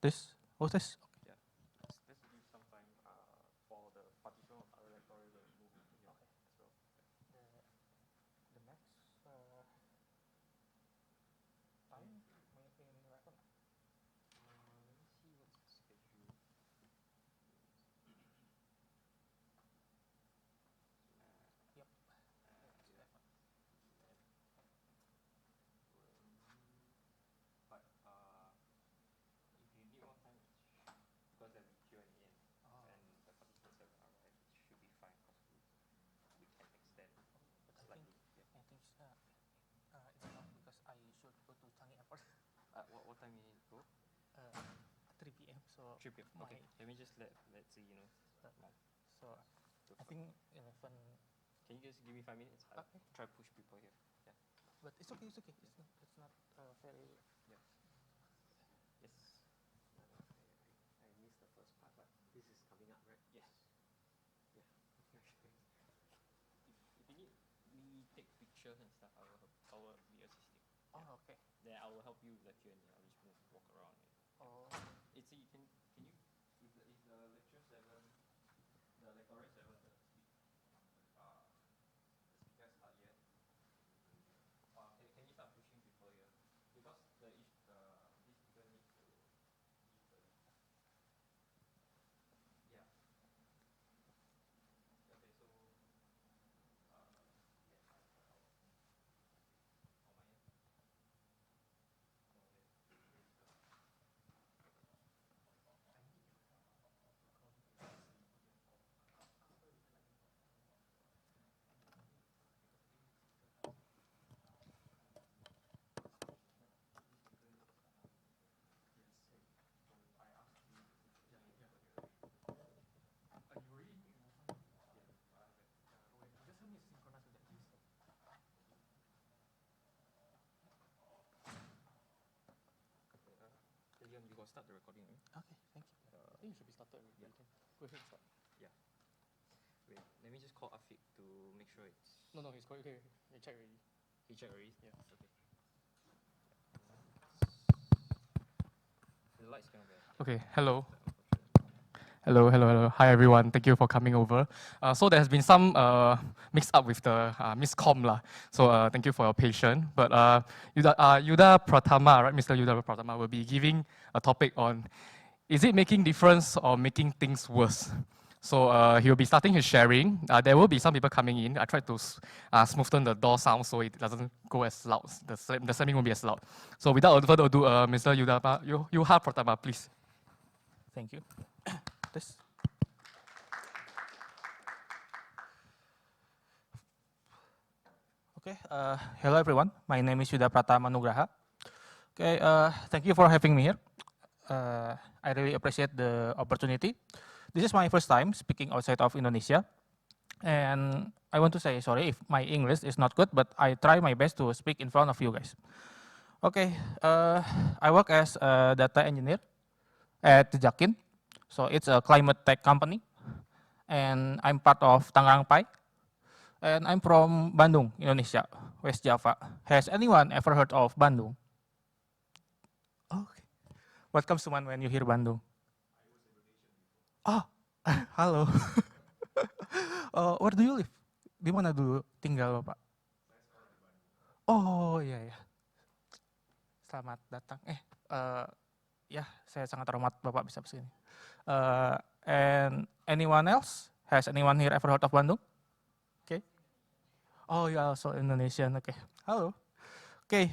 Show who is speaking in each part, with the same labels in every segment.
Speaker 1: This. Oh, this.
Speaker 2: Yeah. Let's give some time for the partition of our electoral to move in here.
Speaker 1: Okay.
Speaker 2: So
Speaker 1: The next time maybe in 11.
Speaker 2: let me see what's the schedule.
Speaker 1: Yep.
Speaker 2: Yeah. But if you need more time, because there'll be Q&A and the participants have arrived, it should be fine because we can extend slightly.
Speaker 1: I think it's enough because I should go to Changi Airport.
Speaker 2: What time you need to go?
Speaker 1: 3 p.m. So
Speaker 2: 3 p.m. Okay, let me just let's see,
Speaker 1: So I think 11.
Speaker 2: Can you just give me 5 minutes? I'll
Speaker 1: Okay.
Speaker 2: try to push people here. Yeah.
Speaker 1: But it's okay. It's okay. It's not very.
Speaker 2: Yeah. Yes. I missed the first part, but this is coming up, right? Yes. Yeah. If you need me take pictures and stuff, I will be assisting.
Speaker 1: Oh, okay.
Speaker 2: Then I will help you with the Q&A. I'll just walk around.
Speaker 1: Oh.
Speaker 2: It's you can you if the lecture 7, the lecturer 7, the speakers start yet. Can you start pushing people here? Because this speaker needs to give the yeah. Okay, so you got start the recording, right?
Speaker 1: Okay. Thank you. I think you should be started.
Speaker 2: Yeah.
Speaker 1: Go ahead. Start.
Speaker 2: Yeah. Wait, let me just call Afiq to make sure it's.
Speaker 1: No, he's quite okay. You check already.
Speaker 2: He checked already?
Speaker 1: Yeah.
Speaker 2: Okay. The lights cannot be.
Speaker 1: Okay. Hello. Hello. Hi, everyone. Thank you for coming over. So there has been some mix up with the miscomm lah. So thank you for your patience. But Yuda Pratama, right, Mr. Yuda Pratama will be giving a topic on, is it making difference or making things worse? So he will be starting his sharing. There will be some people coming in. I tried to smoothen the door sound so it doesn't go as loud. The slamming won't be as loud. So without further ado, Mr. Yuda Pratama, please. Thank you. This. Okay. Hello everyone. My name is Yuda Pratama Nugraha. Okay. Thank you for having me here. I really appreciate the opportunity. This is my first time speaking outside of Indonesia, and I want to say sorry if my English is not good, but I try my best to speak in front of you guys. Okay. I work as a data engineer at Jejakin. So it's a climate tech company, and I'm part of Tangerang Pai, and I'm from Bandung, Indonesia, West Java. Has anyone ever heard of Bandung? Okay. What comes to mind when you hear Bandung? Oh, halo. Where do you live? Di mana dulu tinggal Bapak? Oh, iya ya. Selamat datang. Ya, saya sangat hormat Bapak bisa kesini. And anyone else? Has anyone here ever heard of Bandung? Okay. Oh, you also Indonesian. Okay. Hello. Okay.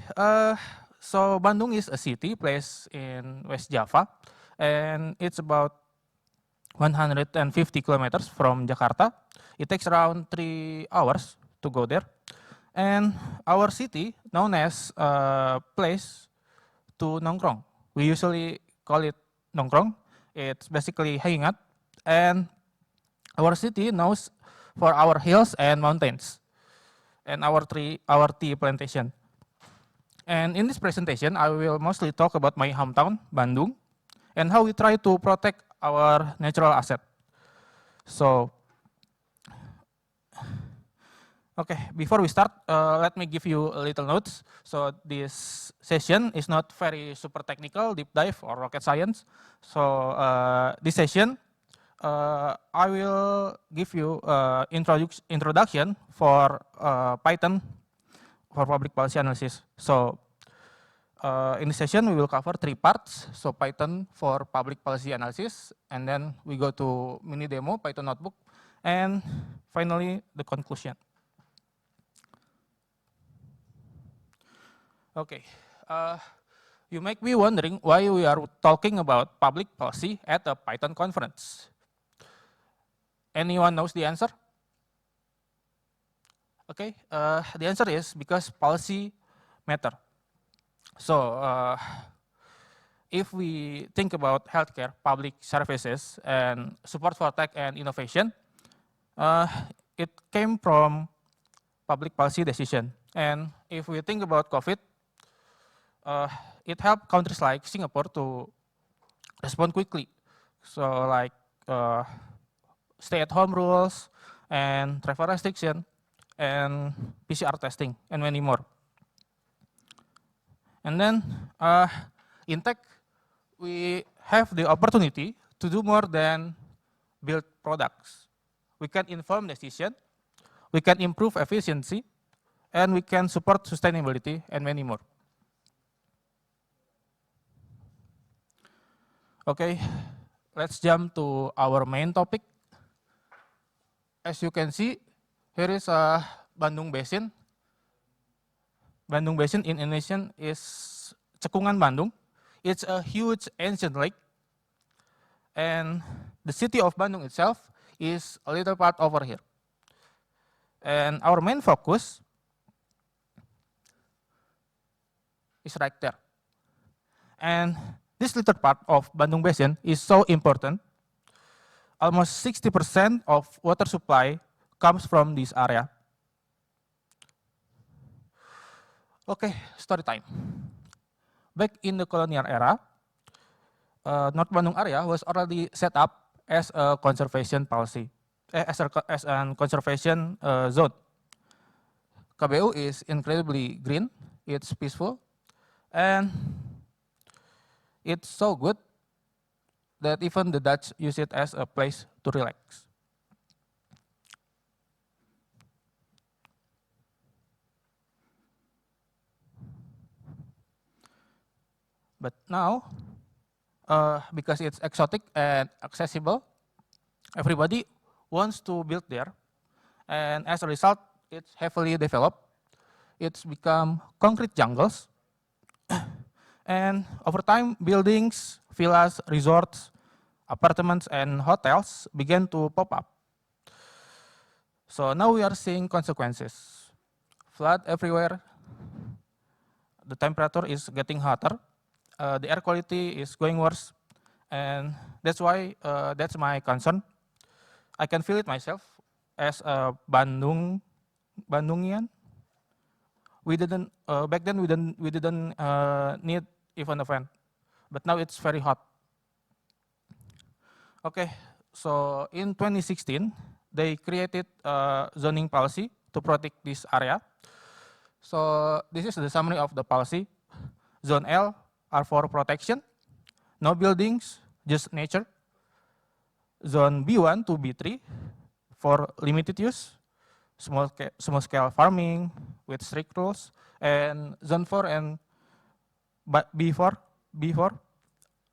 Speaker 1: So Bandung is a city placed in West Java, and it's about 150 kilometers from Jakarta. It takes around 3 hours to go there. And our city known as a place to nongkrong. We usually call it nongkrong. It's basically hanging out. And our city knows for our hills and mountains and our tea plantation. And in this presentation, I will mostly talk about my hometown, Bandung, and how we try to protect our natural asset. So Okay, before we start, let me give you a little notes. So this session is not very super technical, deep dive, or rocket science. So this session, I will give you introduction for Python for public policy analysis. So in this session, we will cover 3 parts. So Python for public policy analysis, and then we go to mini demo, Python notebook, and finally the conclusion. Okay, you make me wondering why we are talking about public policy at a Python conference. Anyone knows the answer? Okay, the answer is because policy matter. So if we think about healthcare, public services, and support for tech and innovation, it came from public policy decision. And if we think about COVID, it helped countries like Singapore to respond quickly. So like stay-at-home rules and travel restriction and PCR testing and many more. And then in tech, we have the opportunity to do more than build products. We can inform decision, we can improve efficiency, and we can support sustainability and many more. Okay, let's jump to our main topic. As you can see, here is a Bandung Basin. Bandung Basin in Indonesian is Cekungan Bandung. It's a huge ancient lake. And the city of Bandung itself is a little part over here. And our main focus is right there. And this little part of Bandung Basin is so important. Almost 60% of water supply comes from this area. Okay, story time. Back in the colonial era, North Bandung area was already set up as a conservation policy, as a conservation zone. KBU is incredibly green, it's peaceful, and it's so good that even the Dutch use it as a place to relax. But now, because it's exotic and accessible, everybody wants to build there. And as a result, it's heavily developed. It's become concrete jungles. And over time, buildings, villas, resorts, apartments, and hotels began to pop up. So now we are seeing consequences. Flood everywhere. The temperature is getting hotter. The air quality is going worse. And that's why, that's my concern. I can feel it myself as a Bandungian. We didn't, back then we didn't need even a fan, but now it's very hot. Okay, so in 2016, they created a zoning policy to protect this area. So this is the summary of the policy. Zone L are for protection, no buildings, just nature. Zone B1 to B3 for limited use, small scale farming with strict rules, and zone 4 and B4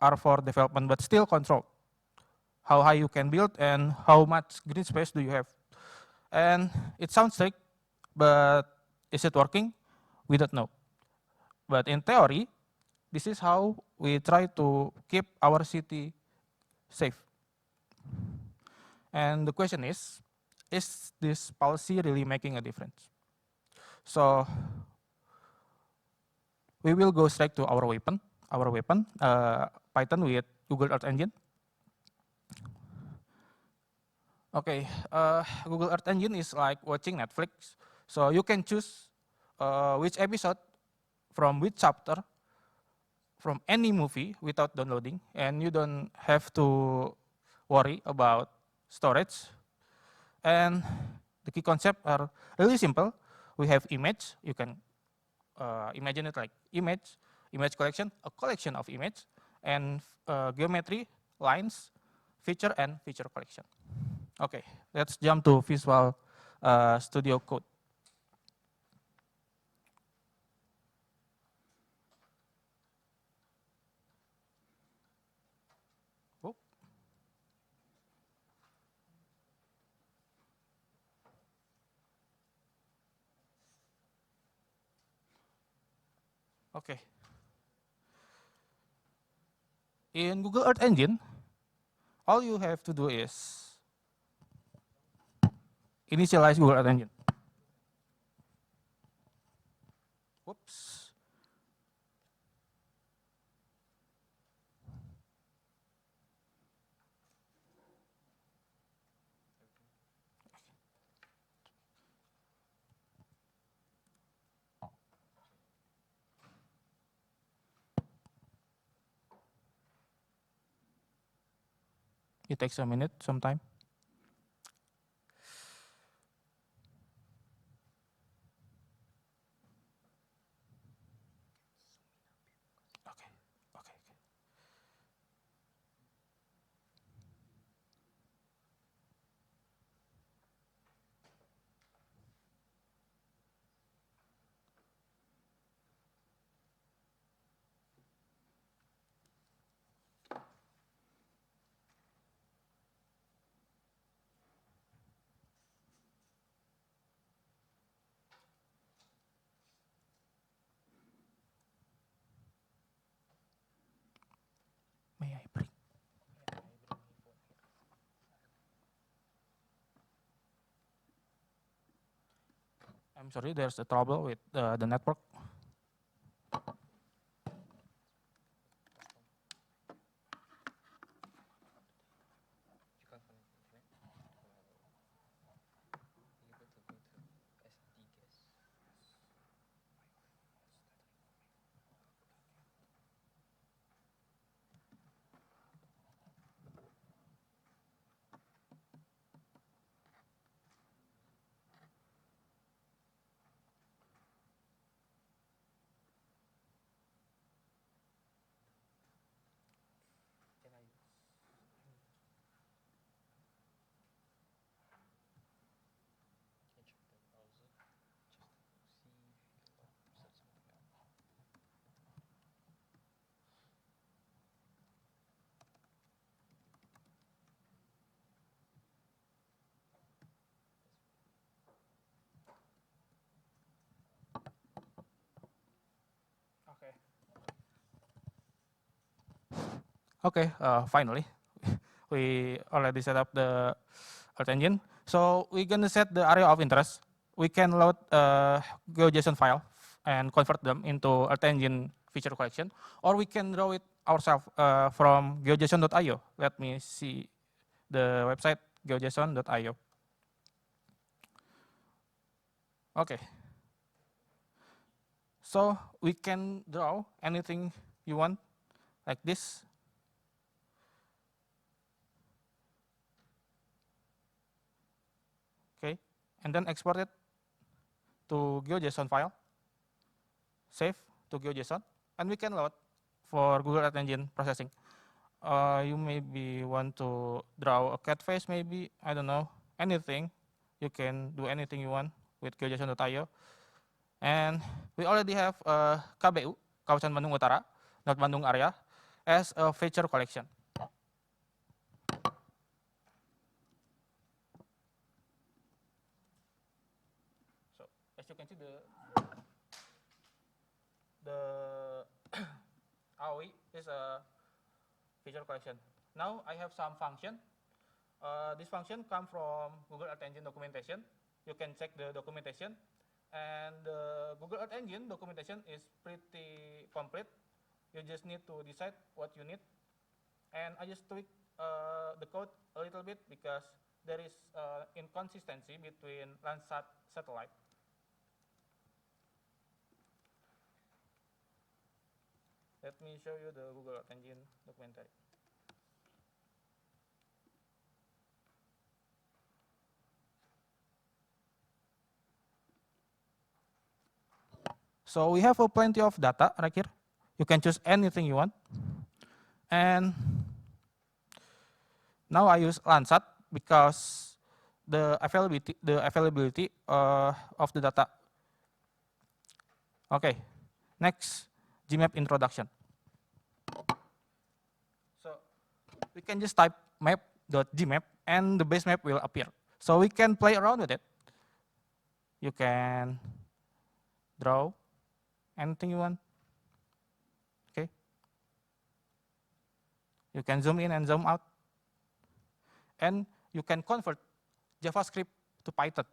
Speaker 1: are for development but still controlled. How high you can build and how much green space do you have. And it sounds strict, but is it working? We don't know. But in theory, this is how we try to keep our city safe. And the question is this policy really making a difference? So we will go straight to our weapon, Python with Google Earth Engine. Okay, Google Earth Engine is like watching Netflix. So you can choose which episode from which chapter from any movie without downloading, and you don't have to worry about storage. And The key concepts are really simple. We have image. You can imagine it like image collection, a collection of image, and geometry, lines, feature, and feature collection. Okay, let's jump to Visual Studio Code. Oh. Okay. In Google Earth Engine, all you have to do is initialize Google Earth Engine. Whoops. It takes a minute, some time. Okay, okay, okay. May I bring? I'm sorry, there's a trouble with the network.
Speaker 2: You can't connect internet. You're able to go to SD guest. Can I can check the browser just to see if you can search something out?
Speaker 1: Okay. Okay, finally, we already set up the Earth Engine. So we're gonna set the area of interest. We can load a GeoJSON file and convert them into Earth Engine feature collection, or we can draw it ourselves from geojson.io. Let me see the website geojson.io. Okay. So we can draw anything you want, like this. Okay, and then export it to GeoJSON file, save to GeoJSON, and we can load for Google Earth Engine processing. You maybe want to draw a cat face, maybe, I don't know, anything. You can do anything you want with geojson.io. And we already have KBU, Kawasan Bandung Utara, North Bandung area, as a feature collection. So as you can see, the AOI is a feature collection. Now I have some function. This function come from Google Earth Engine documentation. You can check the documentation, and the Google Earth Engine documentation is pretty complete. You just need to decide what you need, and I just tweak the code a little bit because there is inconsistency between Landsat satellite. Let me show you the Google Earth Engine documentary. So we have a plenty of data right here. You can choose anything you want. And now I use Landsat because the availability of the data. Okay, next, GMap introduction. So we can just type map.gmap and the base map will appear. So we can play around with it. You can draw anything you want. Okay. You can zoom in and zoom out. And you can convert JavaScript to Python.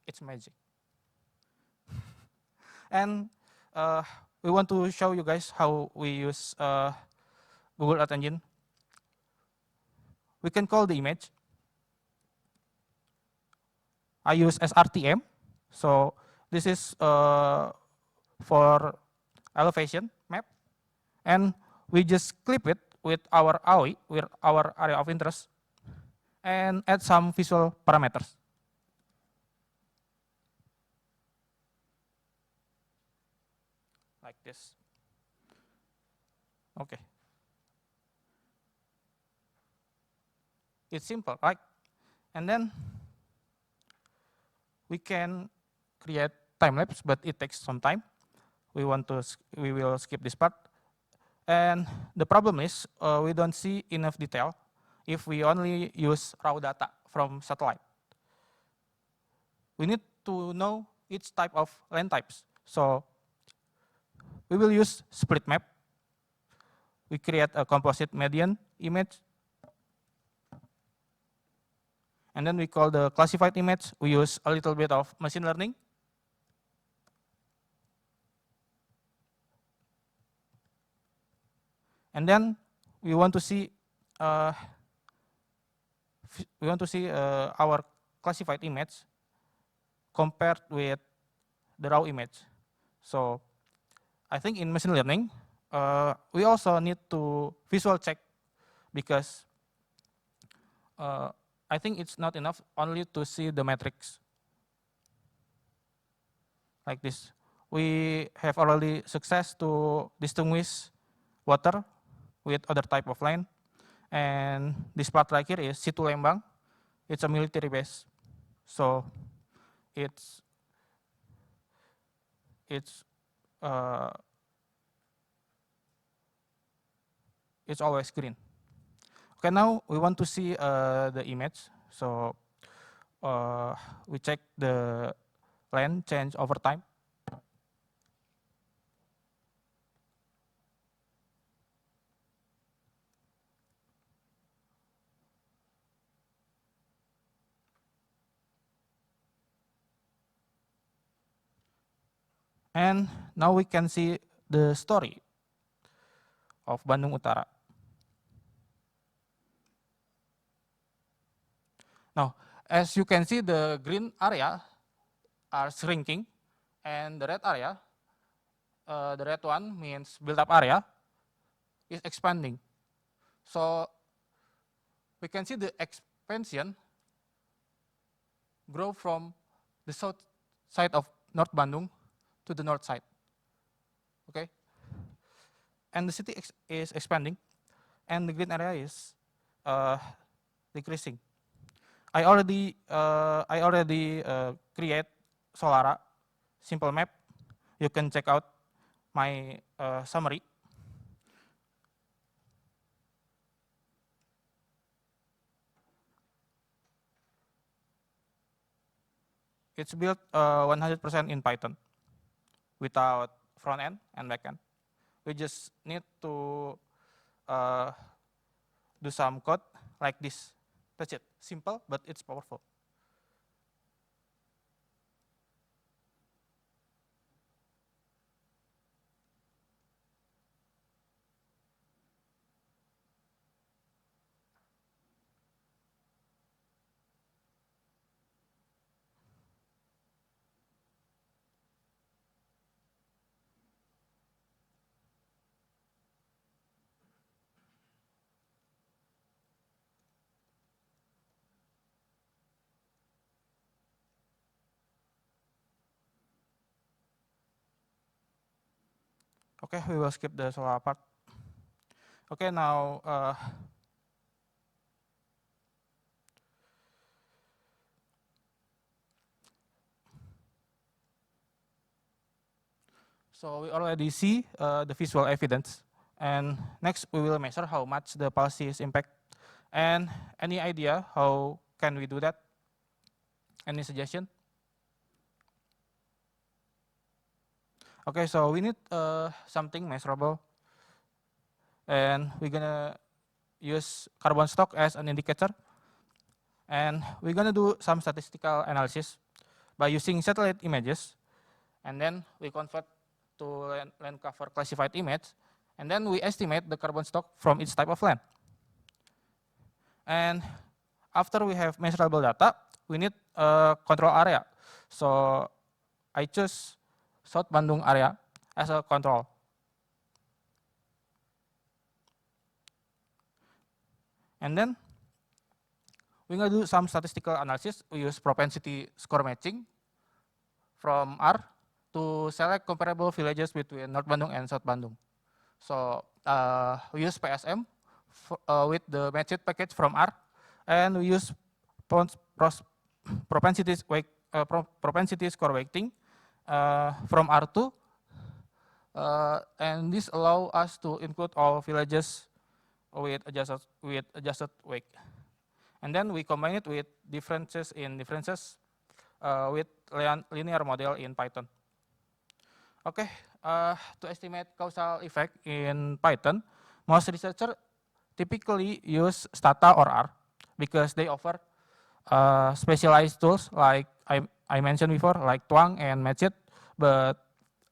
Speaker 1: It's magic. And we want to show you guys how we use Google Earth Engine. We can call the image. I use SRTM. So this is for elevation map. And we just clip it with our AOI, with our area of interest, and add some visual parameters. Like this. Okay. It's simple, right? And then we can create time lapse, but it takes some time. We will skip this part. And the problem is we don't see enough detail if we only use raw data from satellite. We need to know each type of land types. So we will use split map. We create a composite median image. And then we call the classified image. We use a little bit of machine learning. And then we want to see our classified image compared with the raw image. So I think in machine learning, we also need to visual check because I think it's not enough only to see the metrics like this. We have already success to distinguish water with other type of land. And this part right here is Situ Lembang. It's a military base. So it's always green. Okay, now we want to see the image. So we check the land change over time. And now we can see the story of Bandung Utara. Now, as you can see, the green area are shrinking, and the red area, the red one means built-up area, is expanding. So we can see the expansion grow from the south side of North Bandung to the north side. Okay, and the city is expanding, and the green area is decreasing. I already create Solara simple map. You can check out my summary. It's built 100% in Python without front end and back end. We just need to do some code like this. That's it. Simple, but it's powerful. Okay, we will skip the solar part. Okay, now so we already see the visual evidence, and next we will measure how much the policy is impact. And any idea how can we do that? Any suggestion? Okay, so we need something measurable, and we're gonna use carbon stock as an indicator, and we're gonna do some statistical analysis by using satellite images, and then we convert to land cover classified image, and then we estimate the carbon stock from each type of land. And after we have measurable data, we need a control area. So I choose South Bandung area as a control. And then we're gonna do some statistical analysis. We use propensity score matching from R to select comparable villages between North Bandung and South Bandung. So we use PSM with the matched package from R, and we use propensity score weighting from R2, and this allow us to include all villages with adjusted weight. And then we combine it with differences with linear model in Python. Okay, to estimate causal effect in Python, most researchers typically use Stata or R because they offer specialized tools like I mentioned before, like Twang and Matchit. But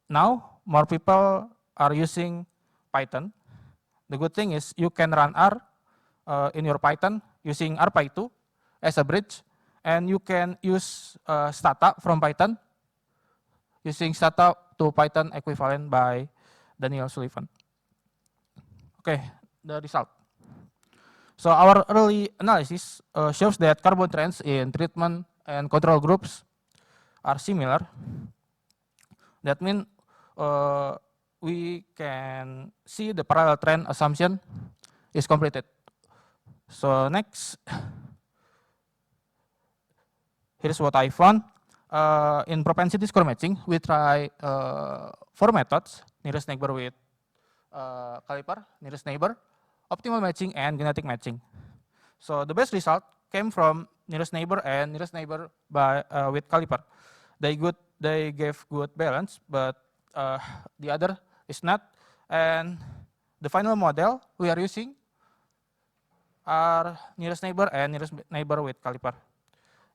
Speaker 1: now more people are using Python. The good thing is you can run R in your Python using RPy2 as a bridge, and you can use Stata from Python using Stata to Python equivalent by Daniel Sullivan. Okay, the result. So our early analysis shows that carbon trends in treatment and control groups are similar. That means we can see the parallel trend assumption is completed. So next, here's what I found. In propensity score matching, we try 4 methods: nearest neighbor with caliper, nearest neighbor, optimal matching, and genetic matching. So the best result came from nearest neighbor and nearest neighbor with caliper. They gave good balance, but the other is not. And the final model we are using are nearest neighbor and nearest neighbor with caliper.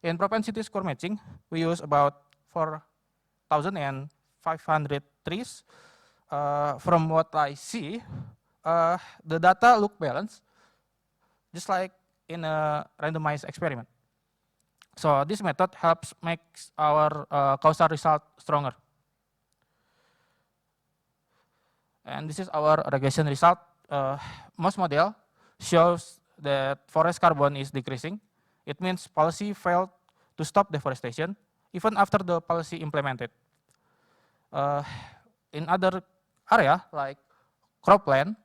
Speaker 1: In propensity score matching, we use about 4,500 trees. From what I see, the data look balanced, just like in a randomized experiment. So this method helps make our causal result stronger. And this is our regression result. Most model shows that forest carbon is decreasing. It means policy failed to stop deforestation even after the policy implemented. In other area like cropland,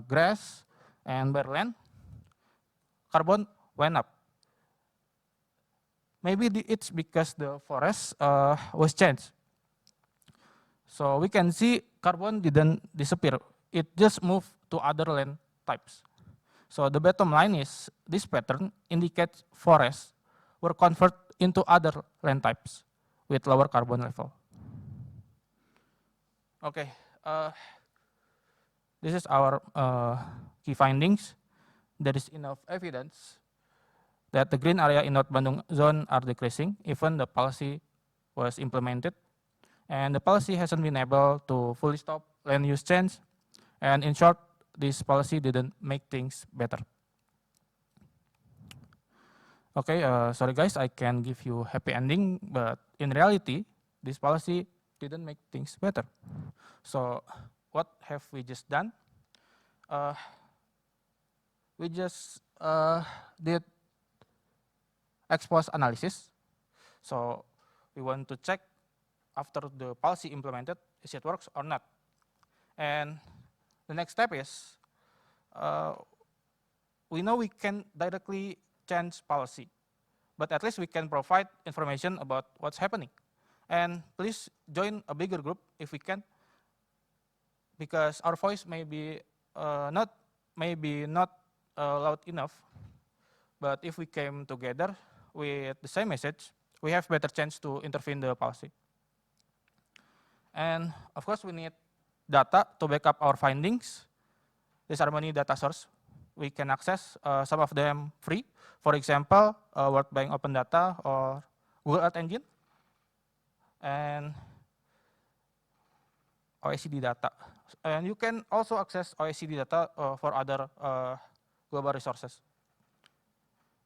Speaker 1: grass, and barrelland, carbon went up. Maybe it's because the forest was changed. So we can see carbon didn't disappear. It just moved to other land types. So the bottom line is this pattern indicates forests were converted into other land types with lower carbon level. Okay, this is our key findings. There is enough evidence that the green area in North Bandung zone are decreasing even the policy was implemented, and the policy hasn't been able to fully stop land use change, and in short, this policy didn't make things better. Okay, sorry guys, I can give you happy ending, but in reality, this policy didn't make things better. So what have we just done? We just did ex post analysis. So we want to check after the policy implemented, is it works or not. And the next step is, we know we can directly change policy, but at least we can provide information about what's happening. And please join a bigger group if we can, because our voice may be not loud enough, but if we came together with the same message, we have better chance to intervene the policy. And of course, we need data to back up our findings. These are many data sources we can access, some of them free. For example, World Bank Open Data or Google Earth Engine, and OECD data. And you can also access OECD data for other global resources.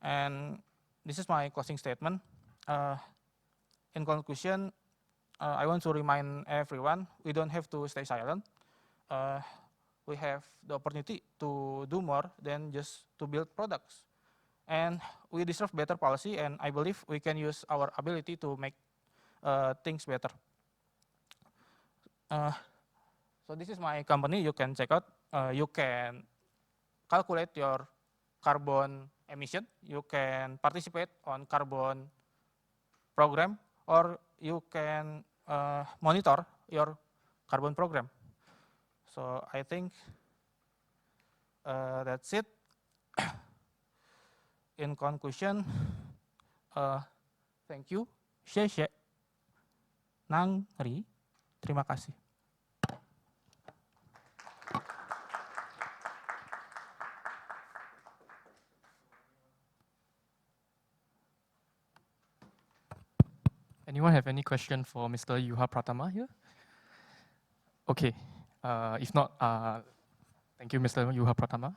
Speaker 1: And this is my closing statement. In conclusion, I want to remind everyone, we don't have to stay silent. We have the opportunity to do more than just to build products. And we deserve better policy, and I believe we can use our ability to make things better. So this is my company, you can check out. You can calculate your carbon emission, you can participate on carbon program, or you can monitor your carbon program. So I think that's it. In conclusion, thank you, Xie Nang Ri, terima kasih.
Speaker 3: Anyone have any question for Mr. Juha Pratama here? Okay, if not, thank you, Mr. Juha Pratama.